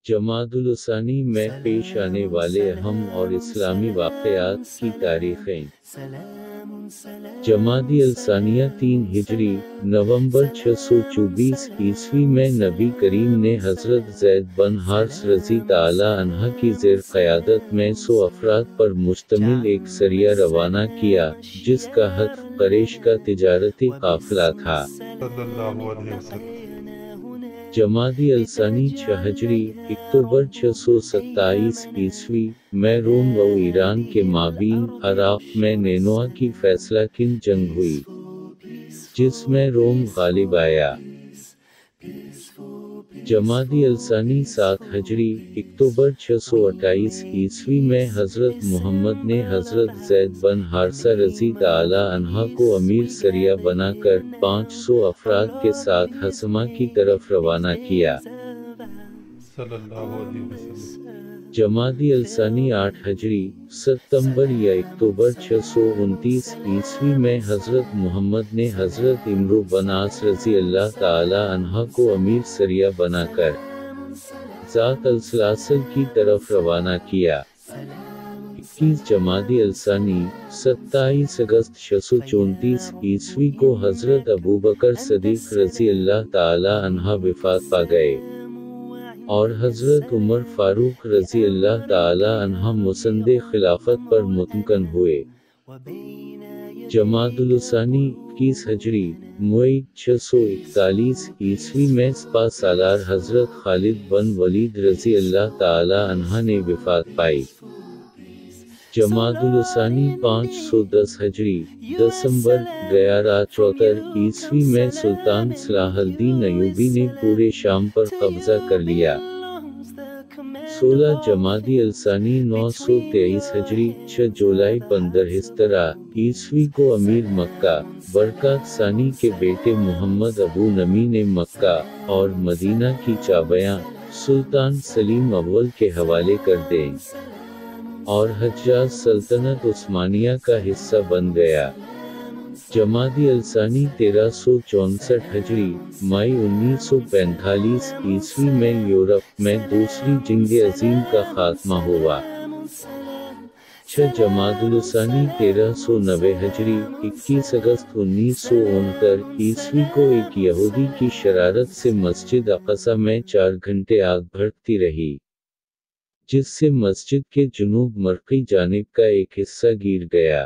جمادی الثانی میں پیش آنے والے اہم اور اسلامی واقعات کی تاریخیں۔ جمادی الثانیہ 3 ہجری، نومبر 624 عیسوی میں نبی کریم نے حضرت زید بن حارث رضی تعالی عنہ کی زیر قیادت میں 100 افراد پر مشتمل ایک سریہ روانہ کیا، جس کا ہدف قریش کا تجارتی قافلہ تھا۔ جمادی الثانی 6 ہجری، اکتوبر 627 عیسوی میں روم و ایران کے مابین عراق میں نینوا کی فیصلہ کن جنگ ہوئی، جس میں روم غالب آیا۔ جمادی الثانی 7 ہجری، اکتوبر 628 عیسوی میں حضرت محمد نے حضرت زید بن حارثہ رضی تعالی عنہ کو امیر سریہ بنا کر 500 افراد کے ساتھ حسمہ کی طرف روانہ کیا۔ جمادی الثانی 8 ہجری، ستمبر یا اکتوبر 629 عیسوی میں حضرت محمد نے حضرت عمرو بن عاص رضی اللہ تعالی عنہ کو امیر سریہ بنا کر ذات السلاسل کی طرف روانہ کیا۔ 21 جمادی الثانی، 27 اگست 634 عیسوی کو حضرت ابوبکر صدیق رضی اللہ تعالی عنہ وفات پا گئے، اور حضرت عمر فاروق رضی اللہ تعالی عنہ مسند خلافت پر متمکن ہوئے۔ جمادی الثانی 21 ہجری، موئی 641 عیسوی میں سپہ سالار حضرت خالد بن ولید رضی اللہ تعالی عنہ نے وفات پائی۔ جمادی الثانی 510 ہجری، دسمبر 1174 عیسوی میں سلطان صلاح الدین ایوبی نے پورے شام پر قبضہ کر لیا۔ 16 جمادی الثانی 923 ہجری، 6 جولائی 15 عیسوی کو امیر مکہ برکات ثانی کے بیٹے محمد ابو نمی نے مکہ اور مدینہ کی چابیاں سلطان سلیم اول کے حوالے کر دیں، اور حجاز سلطنت عثمانیہ کا حصہ بن گیا۔ جمادی الثانی 1364 ہجری، مئی 1945 عیسوی میں یورپ میں دوسری جنگ عظیم کا خاتمہ ہوا۔ 6 جمادی الثانی 1390 ہجری، 21 اگست 1969 عیسوی کو ایک یہودی کی شرارت سے مسجد اقصی میں 4 گھنٹے آگ بھڑکتی رہی، جس سے مسجد کے جنوب مغربی جانب کا ایک حصہ گر گیا۔